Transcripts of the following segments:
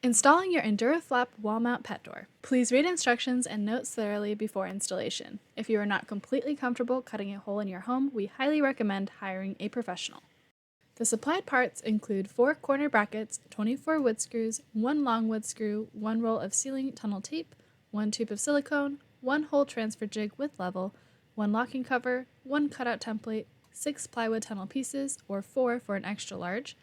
Installing your Endura flap wall mount pet door. Please read instructions and notes thoroughly before installation. If you are not completely comfortable cutting a hole in your home, we highly recommend hiring a professional. The supplied parts include 4 corner brackets, 24 wood screws, 1 long wood screw, 1 roll of sealing tunnel tape, 1 tube of silicone, 1 hole transfer jig with level, 1 locking cover, 1 cutout template, 6 plywood tunnel pieces, or 4 for an extra large,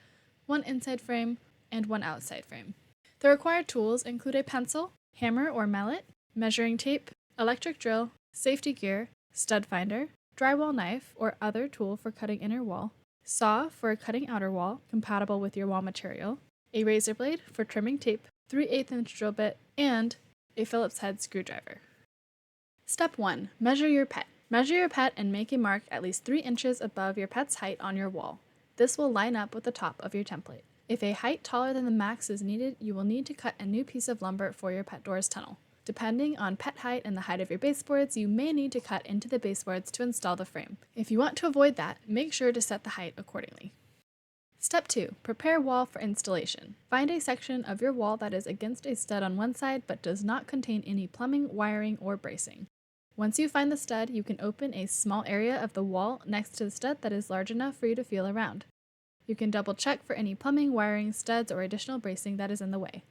1 inside frame, and 1 outside frame. The required tools include a pencil, hammer or mallet, measuring tape, electric drill, safety gear, stud finder, drywall knife or other tool for cutting inner wall, saw for cutting outer wall, compatible with your wall material, a razor blade for trimming tape, 3/8 inch drill bit, and a Phillips head screwdriver. Step 1. Measure your pet. Measure your pet and make a mark at least 3 inches above your pet's height on your wall. This will line up with the top of your template. If a height taller than the max is needed, you will need to cut a new piece of lumber for your pet door's tunnel. Depending on pet height and the height of your baseboards, you may need to cut into the baseboards to install the frame. If you want to avoid that, make sure to set the height accordingly. Step 2. Prepare wall for installation. Find a section of your wall that is against a stud on one side but does not contain any plumbing, wiring, or bracing. Once you find the stud, you can open a small area of the wall next to the stud that is large enough for you to feel around. You can double check for any plumbing, wiring, studs, or additional bracing that is in the way.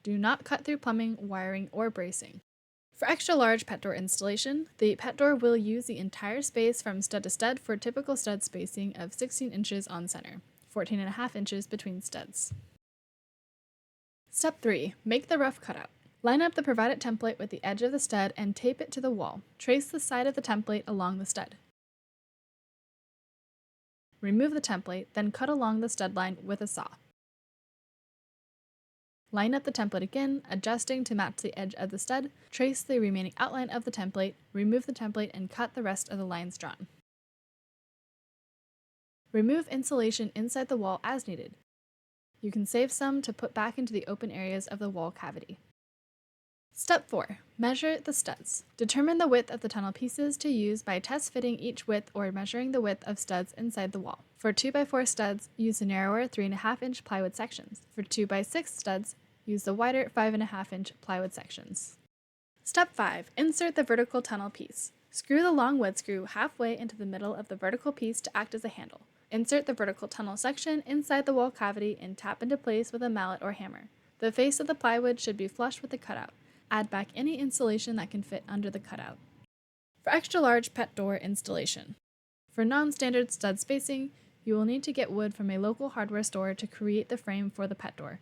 Do not cut through plumbing, wiring, or bracing. For extra large pet door installation, the pet door will use the entire space from stud to stud for typical stud spacing of 16 inches on center, 14.5 inches between studs. Step 3. Make the rough cutout. Line up the provided template with the edge of the stud and tape it to the wall. Trace the side of the template along the stud. Remove the template, then cut along the stud line with a saw. Line up the template again, adjusting to match the edge of the stud, trace the remaining outline of the template, remove the template, and cut the rest of the lines drawn. Remove insulation inside the wall as needed. You can save some to put back into the open areas of the wall cavity. Step 4. Measure the studs. Determine the width of the tunnel pieces to use by test fitting each width or measuring the width of studs inside the wall. For 2x4 studs, use the narrower 3.5 inch plywood sections. For 2x6 studs, use the wider 5.5 inch plywood sections. Step 5. Insert the vertical tunnel piece. Screw the long wood screw halfway into the middle of the vertical piece to act as a handle. Insert the vertical tunnel section inside the wall cavity and tap into place with a mallet or hammer. The face of the plywood should be flush with the cutout. Add back any insulation that can fit under the cutout. For extra large pet door installation. For non-standard stud spacing, you will need to get wood from a local hardware store to create the frame for the pet door.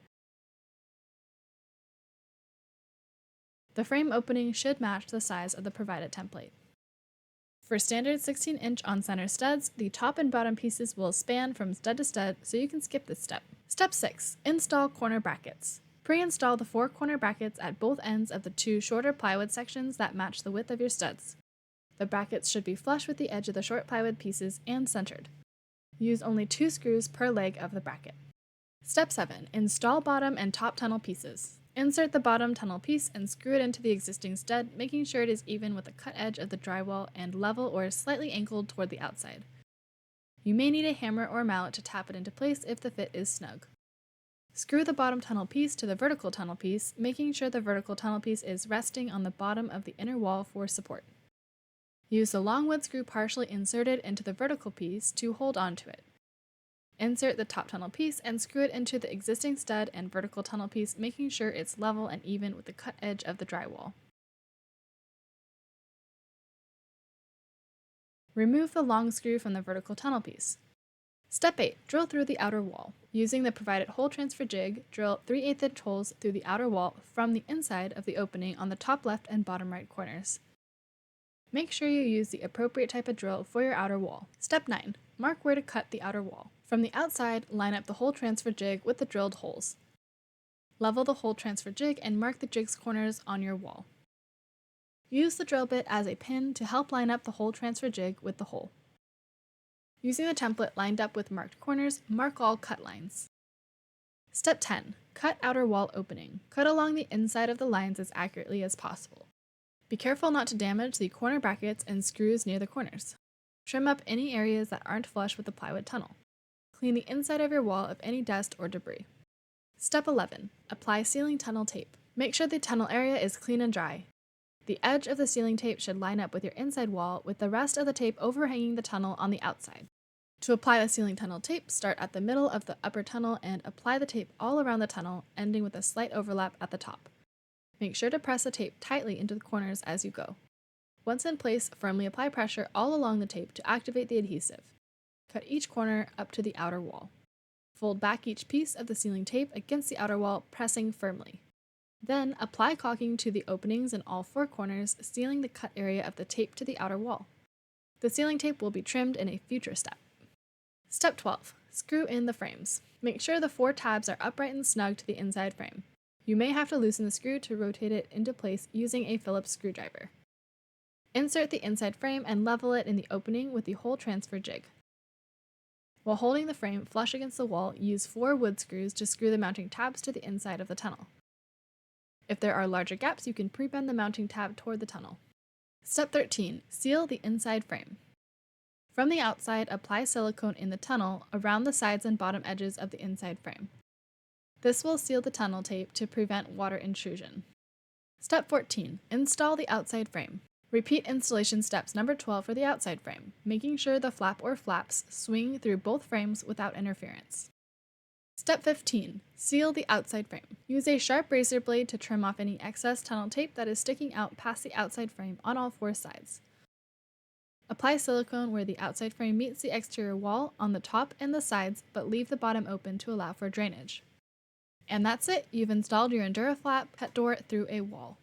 The frame opening should match the size of the provided template. For standard 16-inch on-center studs, the top and bottom pieces will span from stud to stud, so you can skip this step. Step 6. Install corner brackets. Pre-install the 4 corner brackets at both ends of the 2 shorter plywood sections that match the width of your studs. The brackets should be flush with the edge of the short plywood pieces and centered. Use only 2 screws per leg of the bracket. Step 7. Install bottom and top tunnel pieces. Insert the bottom tunnel piece and screw it into the existing stud, making sure it is even with the cut edge of the drywall and level or slightly angled toward the outside. You may need a hammer or mallet to tap it into place if the fit is snug. Screw the bottom tunnel piece to the vertical tunnel piece, making sure the vertical tunnel piece is resting on the bottom of the inner wall for support. Use the long wood screw partially inserted into the vertical piece to hold onto it. Insert the top tunnel piece and screw it into the existing stud and vertical tunnel piece, making sure it's level and even with the cut edge of the drywall. Remove the long screw from the vertical tunnel piece. Step 8. Drill through the outer wall. Using the provided hole transfer jig, drill 3/8 inch holes through the outer wall from the inside of the opening on the top left and bottom right corners. Make sure you use the appropriate type of drill for your outer wall. Step 9. Mark where to cut the outer wall. From the outside, line up the hole transfer jig with the drilled holes. Level the hole transfer jig and mark the jig's corners on your wall. Use the drill bit as a pin to help line up the hole transfer jig with the hole. Using the template lined up with marked corners, mark all cut lines. Step 10. Cut outer wall opening. Cut along the inside of the lines as accurately as possible. Be careful not to damage the corner brackets and screws near the corners. Trim up any areas that aren't flush with the plywood tunnel. Clean the inside of your wall of any dust or debris. Step 11. Apply ceiling tunnel tape. Make sure the tunnel area is clean and dry. The edge of the ceiling tape should line up with your inside wall, with the rest of the tape overhanging the tunnel on the outside. To apply the ceiling tunnel tape, start at the middle of the upper tunnel and apply the tape all around the tunnel, ending with a slight overlap at the top. Make sure to press the tape tightly into the corners as you go. Once in place, firmly apply pressure all along the tape to activate the adhesive. Cut each corner up to the outer wall. Fold back each piece of the ceiling tape against the outer wall, pressing firmly. Then, apply caulking to the openings in all 4 corners, sealing the cut area of the tape to the outer wall. The ceiling tape will be trimmed in a future step. Step 12. Screw in the frames. Make sure the 4 tabs are upright and snug to the inside frame. You may have to loosen the screw to rotate it into place using a Phillips screwdriver. Insert the inside frame and level it in the opening with the hole transfer jig. While holding the frame flush against the wall, use 4 wood screws to screw the mounting tabs to the inside of the tunnel. If there are larger gaps, you can pre-bend the mounting tab toward the tunnel. Step 13. Seal the inside frame. From the outside, apply silicone in the tunnel around the sides and bottom edges of the inside frame. This will seal the tunnel tape to prevent water intrusion. Step 14. Install the outside frame. Repeat installation steps number 12 for the outside frame, making sure the flap or flaps swing through both frames without interference. Step 15. Seal the outside frame. Use a sharp razor blade to trim off any excess tunnel tape that is sticking out past the outside frame on all 4 sides. Apply silicone where the outside frame meets the exterior wall on the top and the sides, but leave the bottom open to allow for drainage. And that's it! You've installed your Endura flap pet door through a wall.